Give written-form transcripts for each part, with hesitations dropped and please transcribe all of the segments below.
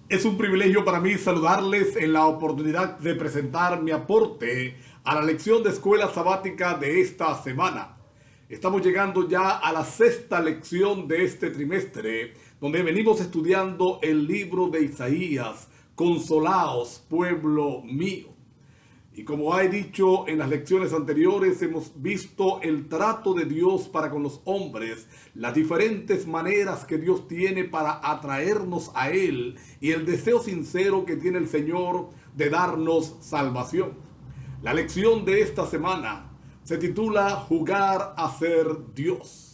Es un privilegio para mí saludarles en la oportunidad de presentar mi aporte a la lección de escuela sabática de esta semana. Estamos llegando ya a la sexta lección de este trimestre, donde venimos estudiando el libro de Isaías, Consolaos, pueblo mío. Y como he dicho en las lecciones anteriores, hemos visto el trato de Dios para con los hombres, las diferentes maneras que Dios tiene para atraernos a Él y el deseo sincero que tiene el Señor de darnos salvación. La lección de esta semana se titula Jugar a ser Dios.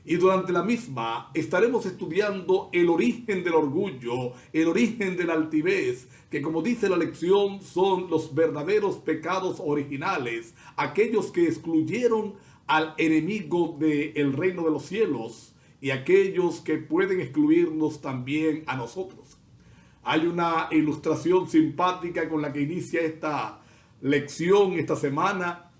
Y durante la misma estaremos estudiando el origen del orgullo, el origen de la altivez, que como dice la lección son los verdaderos pecados originales, aquellos que excluyeron al enemigo del reino de los cielos y aquellos que pueden excluirnos también a nosotros. Hay una ilustración simpática con la que inicia esta lección esta semana.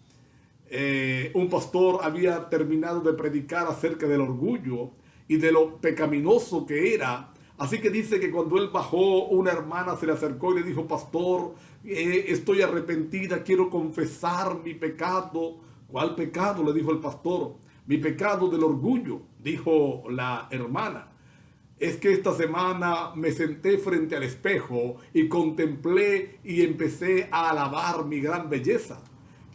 Un pastor había terminado de predicar acerca del orgullo y de lo pecaminoso que era. Así que dice que cuando él bajó, una hermana se le acercó y le dijo: pastor, estoy arrepentida, quiero confesar mi pecado. ¿Cuál pecado?, le dijo el pastor. Mi pecado del orgullo, dijo la hermana. Es que esta semana me senté frente al espejo y contemplé y empecé a alabar mi gran belleza.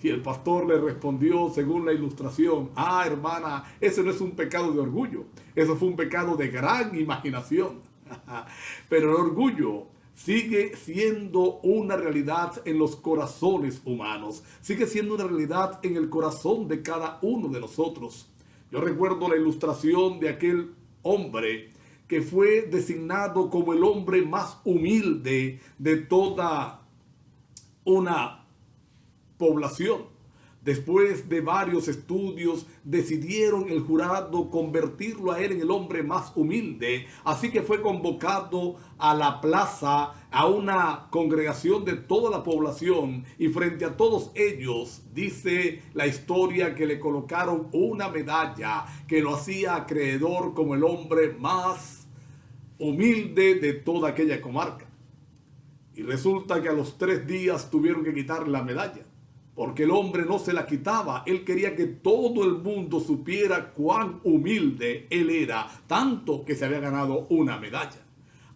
Y el pastor le respondió según la ilustración: ah, hermana, ese no es un pecado de orgullo, eso fue un pecado de gran imaginación. Pero el orgullo sigue siendo una realidad en los corazones humanos, sigue siendo una realidad en el corazón de cada uno de nosotros. Yo recuerdo la ilustración de aquel hombre que fue designado como el hombre más humilde de toda una población. Después de varios estudios, decidieron el jurado convertirlo a él en el hombre más humilde. Así que fue convocado a la plaza, a una congregación de toda la población, y frente a todos ellos, dice la historia, que le colocaron una medalla que lo hacía acreedor como el hombre más humilde de toda aquella comarca. Y resulta que a los 3 días tuvieron que quitarle la medalla, porque el hombre no se la quitaba. Él quería que todo el mundo supiera cuán humilde él era, tanto que se había ganado una medalla.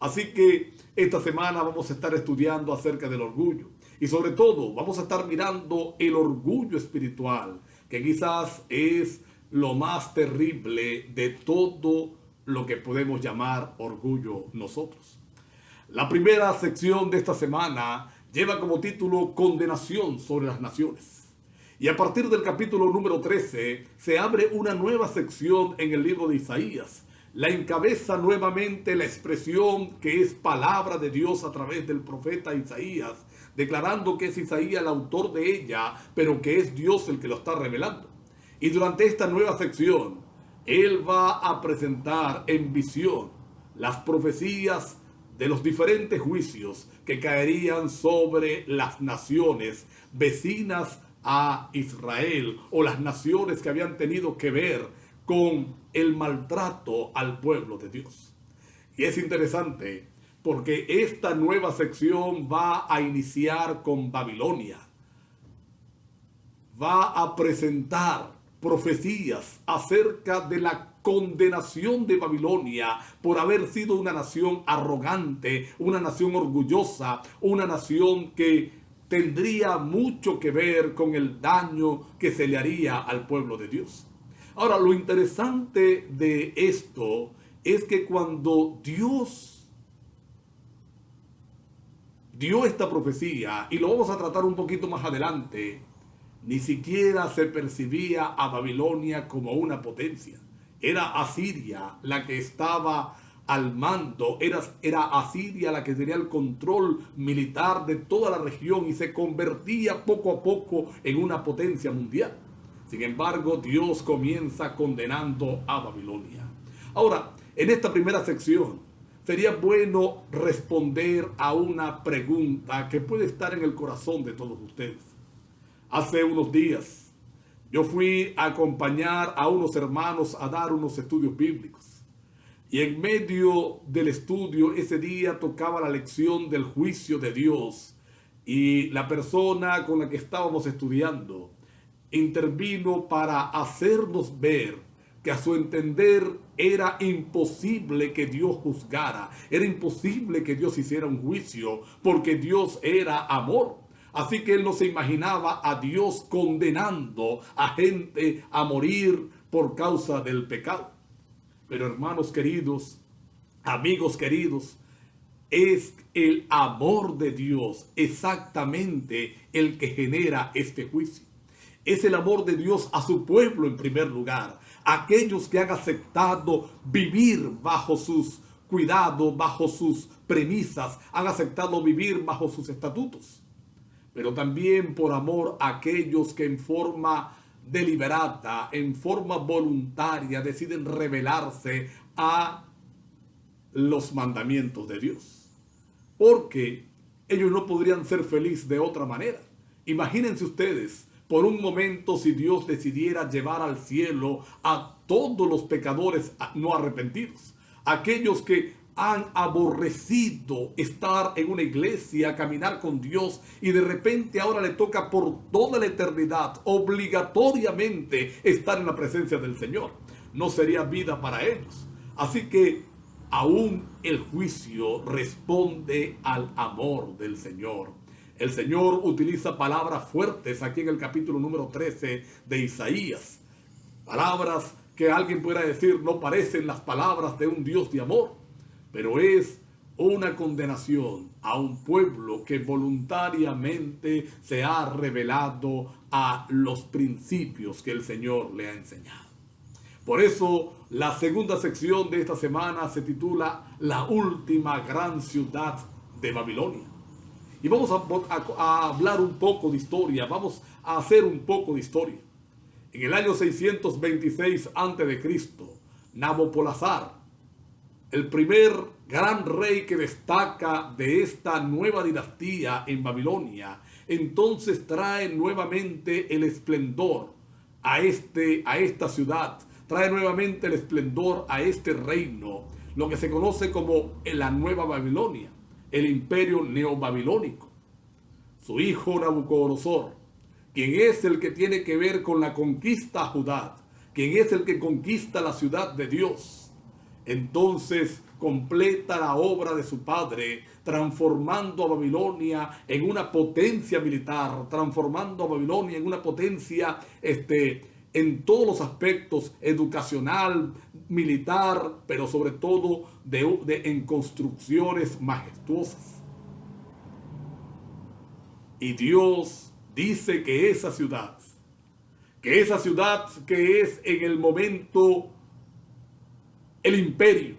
Así que esta semana vamos a estar estudiando acerca del orgullo. Y sobre todo vamos a estar mirando el orgullo espiritual, que quizás es lo más terrible de todo lo que podemos llamar orgullo nosotros. La primera sección de esta semana lleva como título Condenación sobre las naciones. Y a partir del capítulo número 13 se abre una nueva sección en el libro de Isaías. La encabeza nuevamente la expresión que es palabra de Dios a través del profeta Isaías, declarando que es Isaías el autor de ella, pero que es Dios el que lo está revelando. Y durante esta nueva sección, él va a presentar en visión las profecías de los diferentes juicios que caerían sobre las naciones vecinas a Israel, o las naciones que habían tenido que ver con el maltrato al pueblo de Dios. Y es interesante porque esta nueva sección va a iniciar con Babilonia. Va a presentar profecías acerca de la condenación de Babilonia por haber sido una nación arrogante, una nación orgullosa, una nación que tendría mucho que ver con el daño que se le haría al pueblo de Dios. Ahora, lo interesante de esto es que cuando Dios dio esta profecía, y lo vamos a tratar un poquito más adelante, ni siquiera se percibía a Babilonia como una potencia. Era Asiria la que estaba al mando, era Asiria la que tenía el control militar de toda la región y se convertía poco a poco en una potencia mundial. Sin embargo, Dios comienza condenando a Babilonia. Ahora, en esta primera sección, sería bueno responder a una pregunta que puede estar en el corazón de todos ustedes. Hace unos días yo fui a acompañar a unos hermanos a dar unos estudios bíblicos. Y en medio del estudio ese día tocaba la lección del juicio de Dios. Y la persona con la que estábamos estudiando intervino para hacernos ver que a su entender era imposible que Dios juzgara, era imposible que Dios hiciera un juicio, porque Dios era amor. Así que él no se imaginaba a Dios condenando a gente a morir por causa del pecado. Pero hermanos queridos, amigos queridos, es el amor de Dios exactamente el que genera este juicio. Es el amor de Dios a su pueblo en primer lugar. Aquellos que han aceptado vivir bajo sus cuidados, bajo sus premisas, han aceptado vivir bajo sus estatutos. Pero también por amor a aquellos que en forma deliberada, en forma voluntaria, deciden rebelarse a los mandamientos de Dios. Porque ellos no podrían ser felices de otra manera. Imagínense ustedes, por un momento, si Dios decidiera llevar al cielo a todos los pecadores no arrepentidos, aquellos que han aborrecido estar en una iglesia, caminar con Dios, y de repente ahora le toca por toda la eternidad obligatoriamente estar en la presencia del Señor. No sería vida para ellos. Así que aún el juicio responde al amor del Señor. El Señor utiliza palabras fuertes aquí en el capítulo número 13 de Isaías. Palabras que alguien pudiera decir no parecen las palabras de un Dios de amor, pero es una condenación a un pueblo que voluntariamente se ha revelado a los principios que el Señor le ha enseñado. Por eso la segunda sección de esta semana se titula La última gran ciudad de Babilonia. Y vamos a hablar un poco de historia, vamos a hacer un poco de historia. En el año 626 a.C., Nabopolassar, el primer gran rey que destaca de esta nueva dinastía en Babilonia, entonces trae nuevamente el esplendor a esta ciudad, trae nuevamente el esplendor a este reino, lo que se conoce como la Nueva Babilonia, el imperio neobabilónico. Su hijo Nabucodonosor, quien es el que tiene que ver con la conquista a Judá, quien es el que conquista la ciudad de Dios, entonces completa la obra de su padre, transformando a Babilonia en una potencia militar, transformando a Babilonia en una potencia en todos los aspectos, educacional, militar, pero sobre todo en construcciones majestuosas. Y Dios dice que esa ciudad que es en el momento el imperio,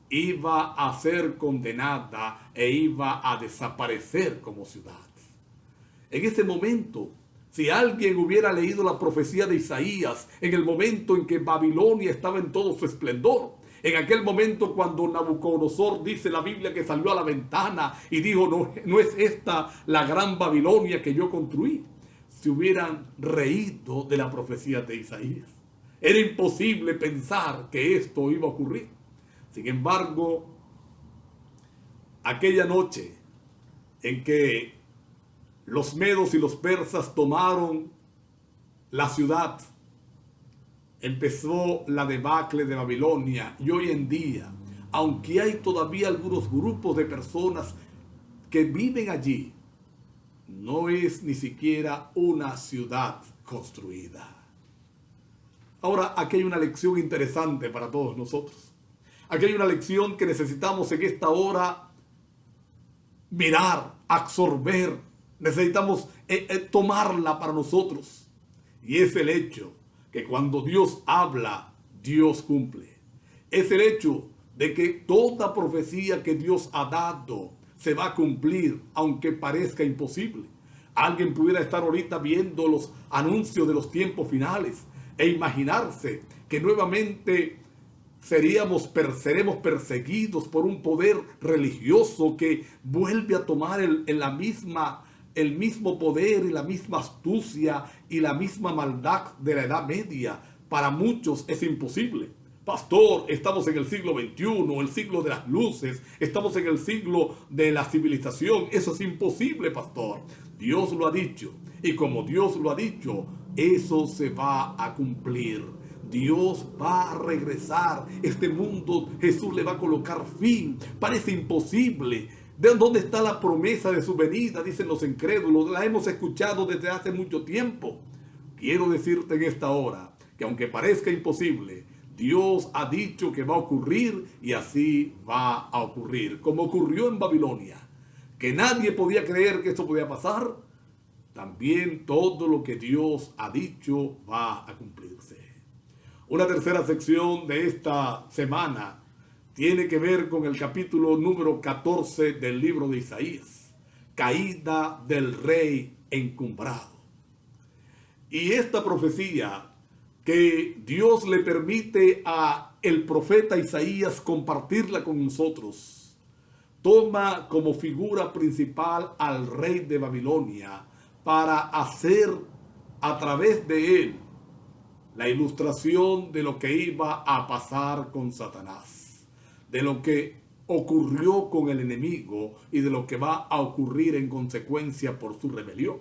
iba a ser condenada e iba a desaparecer como ciudad. En ese momento, si alguien hubiera leído la profecía de Isaías en el momento en que Babilonia estaba en todo su esplendor, en aquel momento cuando Nabucodonosor, dice la Biblia, que salió a la ventana y dijo, no es esta la gran Babilonia que yo construí, se hubieran reído de la profecía de Isaías. Era imposible pensar que esto iba a ocurrir. Sin embargo, aquella noche en que los medos y los persas tomaron la ciudad, empezó la debacle de Babilonia. Y hoy en día, aunque hay todavía algunos grupos de personas que viven allí, no es ni siquiera una ciudad construida. Ahora, aquí hay una lección interesante para todos nosotros. Aquí hay una lección que necesitamos en esta hora mirar, absorber. Necesitamos tomarla para nosotros. Y es el hecho que cuando Dios habla, Dios cumple. Es el hecho de que toda profecía que Dios ha dado se va a cumplir, aunque parezca imposible. Alguien pudiera estar ahorita viendo los anuncios de los tiempos finales e imaginarse que nuevamente seremos perseguidos por un poder religioso que vuelve a tomar el mismo poder y la misma astucia y la misma maldad de la Edad Media. Para muchos es imposible, Pastor, estamos en el siglo XXI, el siglo de las luces, estamos en el siglo de la civilización. Eso es imposible, pastor. Dios lo ha dicho. Y como Dios lo ha dicho, eso se va a cumplir. Dios va a regresar. Este mundo, Jesús le va a colocar fin. Parece imposible. ¿De dónde está la promesa de su venida? Dicen los incrédulos. La hemos escuchado desde hace mucho tiempo. Quiero decirte en esta hora que aunque parezca imposible, Dios ha dicho que va a ocurrir y así va a ocurrir. Como ocurrió en Babilonia, que nadie podía creer que esto podía pasar, también todo lo que Dios ha dicho va a cumplirse. Una tercera sección de esta semana tiene que ver con el capítulo número 14 del libro de Isaías, caída del rey encumbrado. Y esta profecía que Dios le permite a el profeta Isaías compartirla con nosotros, toma como figura principal al rey de Babilonia para hacer a través de él la ilustración de lo que iba a pasar con Satanás, de lo que ocurrió con el enemigo y de lo que va a ocurrir en consecuencia por su rebelión.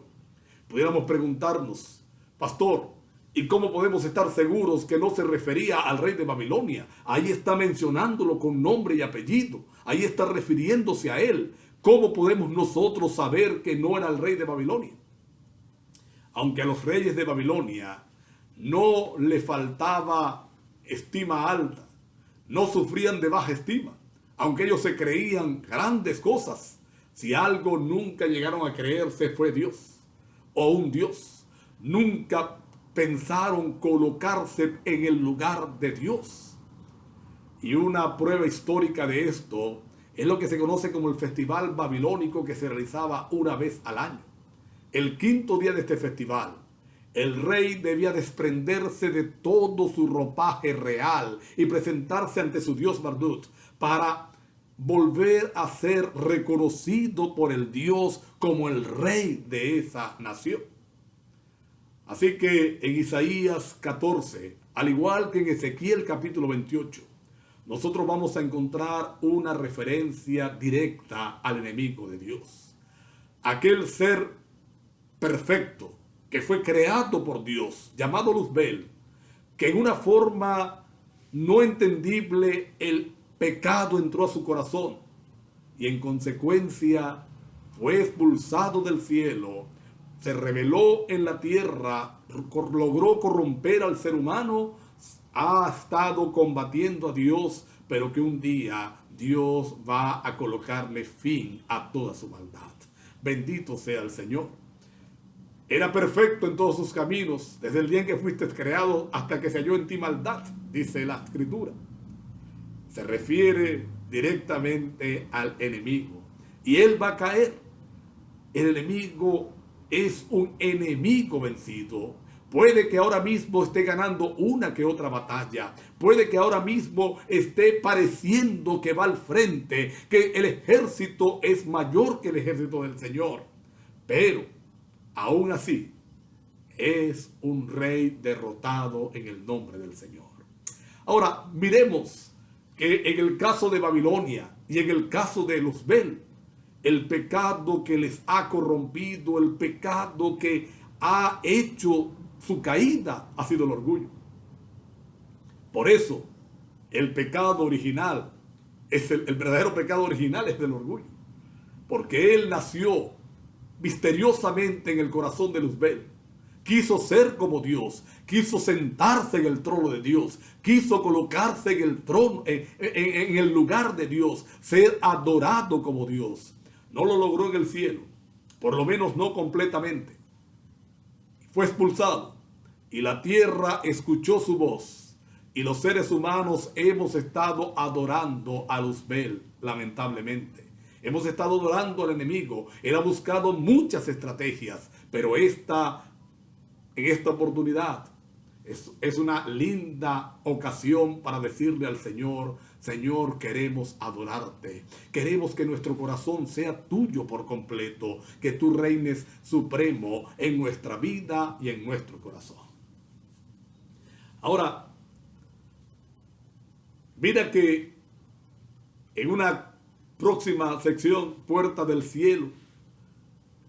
Pudiéramos preguntarnos, pastor, ¿y cómo podemos estar seguros que no se refería al rey de Babilonia? Ahí está mencionándolo con nombre y apellido. Ahí está refiriéndose a él. ¿Cómo podemos nosotros saber que no era el rey de Babilonia? Aunque a los reyes de Babilonia no le faltaba estima alta, no sufrían de baja estima, aunque ellos se creían grandes cosas, si algo nunca llegaron a creerse fue Dios o un Dios. Nunca pensaron colocarse en el lugar de Dios. Y una prueba histórica de esto es lo que se conoce como el festival babilónico, que se realizaba una vez al año. El quinto día de este festival, el rey debía desprenderse de todo su ropaje real y presentarse ante su dios Marduk para volver a ser reconocido por el Dios como el rey de esa nación. Así que en Isaías 14, al igual que en Ezequiel capítulo 28, nosotros vamos a encontrar una referencia directa al enemigo de Dios. Aquel ser perfecto que fue creado por Dios, llamado Luzbel, que en una forma no entendible el pecado entró a su corazón y en consecuencia fue expulsado del cielo, se rebeló en la tierra, logró corromper al ser humano, ha estado combatiendo a Dios, pero que un día Dios va a colocarle fin a toda su maldad. Bendito sea el Señor. Era perfecto en todos sus caminos, desde el día en que fuiste creado hasta que se halló en ti maldad, dice la Escritura. Se refiere directamente al enemigo. Y él va a caer. El enemigo es un enemigo vencido. Puede que ahora mismo esté ganando una que otra batalla. Puede que ahora mismo esté pareciendo que va al frente, que el ejército es mayor que el ejército del Señor. Pero aún así, es un rey derrotado en el nombre del Señor. Ahora, miremos que en el caso de Babilonia y en el caso de Luzbel, el pecado que les ha corrompido, el pecado que ha hecho su caída, ha sido el orgullo. Por eso, el pecado original, el verdadero pecado original es del orgullo. Porque él nació misteriosamente en el corazón de Luzbel. Quiso ser como Dios, quiso sentarse en el trono de Dios, quiso colocarse en el trono, en el lugar de Dios, ser adorado como Dios. No lo logró en el cielo, por lo menos no completamente. Fue expulsado y la tierra escuchó su voz y los seres humanos hemos estado adorando a Luzbel, lamentablemente. Hemos estado adorando al enemigo. Él ha buscado muchas estrategias, pero en esta oportunidad es una linda ocasión para decirle al Señor: Señor, queremos adorarte. Queremos que nuestro corazón sea tuyo por completo, que tú reines supremo en nuestra vida y en nuestro corazón. Ahora, Mira que en una próxima sección, Puerta del Cielo,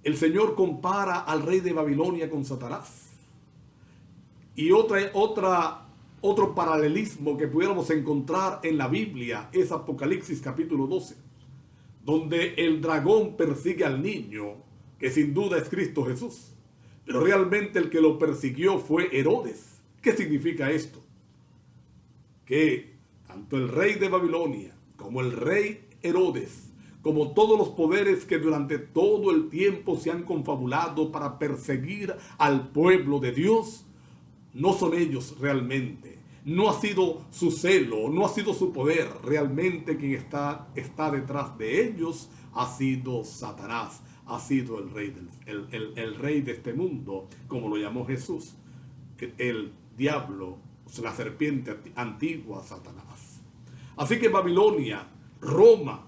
el Señor compara al rey de Babilonia con Satanás. Y otro paralelismo que pudiéramos encontrar en la Biblia es Apocalipsis capítulo 12, donde el dragón persigue al niño, que sin duda es Cristo Jesús. Pero realmente el que lo persiguió fue Herodes. ¿Qué significa esto? Que tanto el rey de Babilonia como el rey Herodes, como todos los poderes que durante todo el tiempo se han confabulado para perseguir al pueblo de Dios, no son ellos realmente. No ha sido su celo, no ha sido su poder. Realmente quien está detrás de ellos ha sido Satanás, ha sido el rey de este mundo, como lo llamó Jesús, el diablo, la serpiente antigua, Satanás. Así que Babilonia, Roma,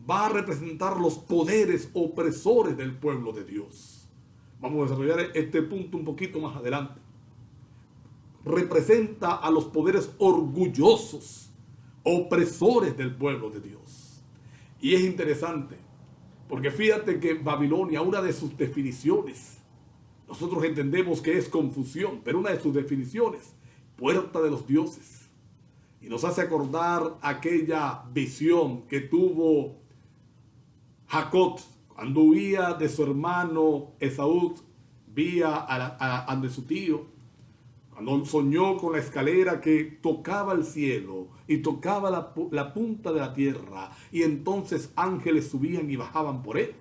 va a representar los poderes opresores del pueblo de Dios. Vamos a desarrollar este punto un poquito más adelante. Representa a los poderes orgullosos, opresores del pueblo de Dios. Y es interesante, porque fíjate que Babilonia, una de sus definiciones, nosotros entendemos que es confusión, pero una de sus definiciones, puerta de los dioses. Y nos hace acordar aquella visión que tuvo Jacob cuando huía de su hermano Esaú, vía ante su tío, cuando soñó con la escalera que tocaba el cielo y tocaba la punta de la tierra, y entonces ángeles subían y bajaban por él.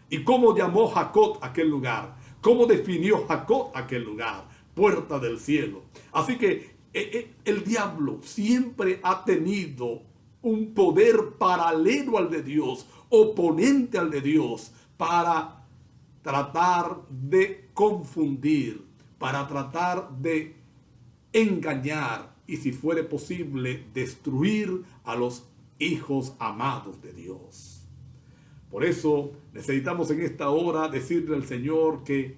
¿Y cómo llamó Jacob aquel lugar? ¿Cómo definió Jacob aquel lugar? Puerta del cielo. Así que el diablo siempre ha tenido un poder paralelo al de Dios, oponente al de Dios, para tratar de confundir, para tratar de engañar y, si fuere posible, destruir a los hijos amados de Dios. Por eso necesitamos en esta hora decirle al Señor que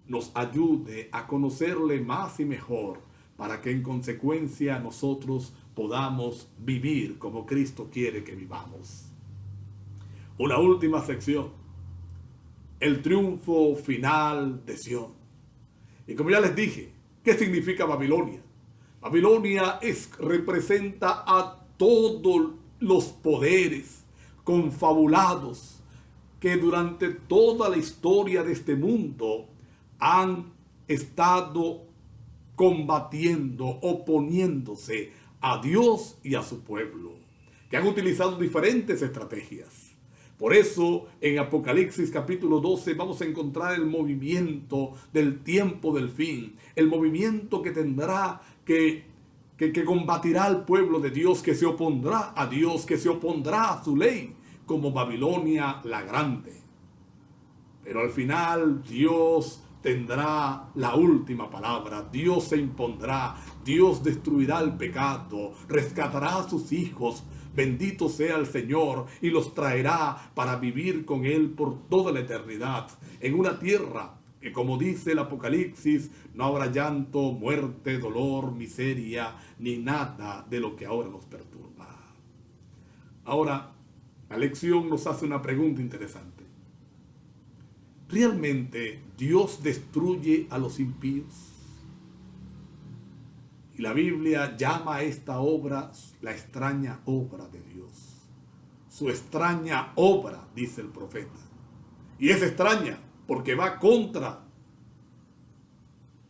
nos ayude a conocerle más y mejor, para que en consecuencia nosotros podamos vivir como Cristo quiere que vivamos. Una última sección: el triunfo final de Sión. Y como ya les dije, ¿qué significa Babilonia? Babilonia representa a todos los poderes confabulados que durante toda la historia de este mundo han estado combatiendo, oponiéndose a Dios y a su pueblo, que han utilizado diferentes estrategias. Por eso en Apocalipsis capítulo 12 vamos a encontrar el movimiento del tiempo del fin, el movimiento que tendrá que combatirá al pueblo de Dios, que se opondrá a Dios, que se opondrá a su ley, como Babilonia la Grande. Pero al final Dios tendrá la última palabra. Dios se impondrá, Dios destruirá el pecado, rescatará a sus hijos. Bendito sea el Señor, y los traerá para vivir con Él por toda la eternidad, en una tierra que, como dice el Apocalipsis, no habrá llanto, muerte, dolor, miseria, ni nada de lo que ahora nos perturba. Ahora, la lección nos hace una pregunta interesante. ¿Realmente Dios destruye a los impíos? Y la Biblia llama a esta obra la extraña obra de Dios. Su extraña obra, dice el profeta. Y es extraña porque va contra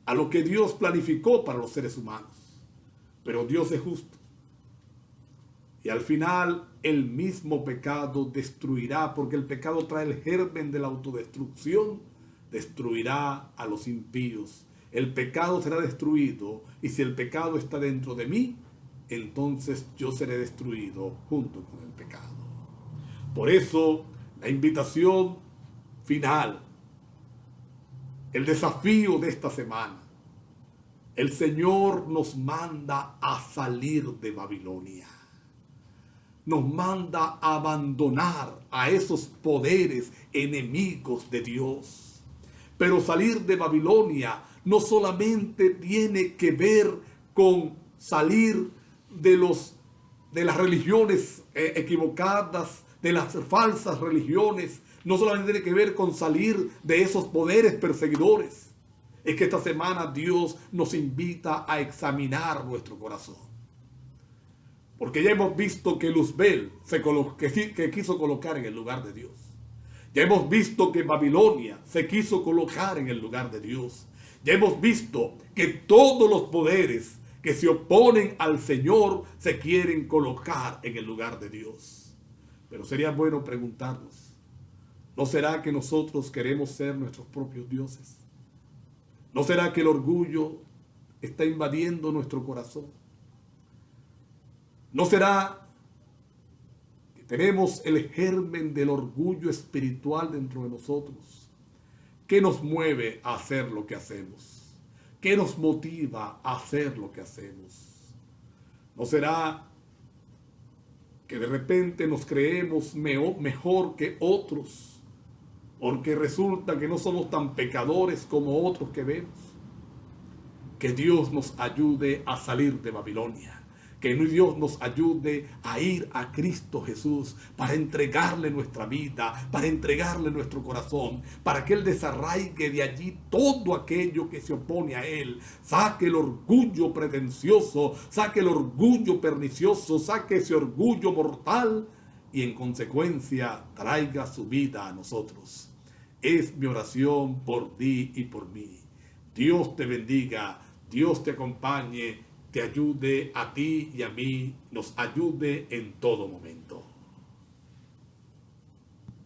a lo que Dios planificó para los seres humanos. Pero Dios es justo. Y al final el mismo pecado destruirá, porque el pecado trae el germen de la autodestrucción, destruirá a los impíos. El pecado será destruido, y si el pecado está dentro de mí, entonces yo seré destruido junto con el pecado. Por eso, la invitación final, el desafío de esta semana, el Señor nos manda a salir de Babilonia. Nos manda a abandonar a esos poderes enemigos de Dios. Pero salir de Babilonia no solamente tiene que ver con salir de los de las religiones equivocadas, de las falsas religiones, no solamente tiene que ver con salir de esos poderes perseguidores. Es que esta semana Dios nos invita a examinar nuestro corazón. Porque ya hemos visto que Luzbel que quiso colocar en el lugar de Dios. Ya hemos visto que Babilonia se quiso colocar en el lugar de Dios. Ya hemos visto que todos los poderes que se oponen al Señor se quieren colocar en el lugar de Dios. Pero sería bueno preguntarnos, ¿no será que nosotros queremos ser nuestros propios dioses? ¿No será que el orgullo está invadiendo nuestro corazón? ¿No será que tenemos el germen del orgullo espiritual dentro de nosotros? ¿Qué nos mueve a hacer lo que hacemos? ¿Qué nos motiva a hacer lo que hacemos? ¿No será que de repente nos creemos mejor que otros? Porque resulta que no somos tan pecadores como otros que vemos. Que Dios nos ayude a salir de Babilonia. Que Dios nos ayude a ir a Cristo Jesús para entregarle nuestra vida, para entregarle nuestro corazón, para que Él desarraigue de allí todo aquello que se opone a Él. Saque el orgullo pretencioso, saque el orgullo pernicioso, saque ese orgullo mortal y en consecuencia traiga su vida a nosotros. Es mi oración por ti y por mí. Dios te bendiga, Dios te acompañe, te ayude a ti y a mí, nos ayude en todo momento.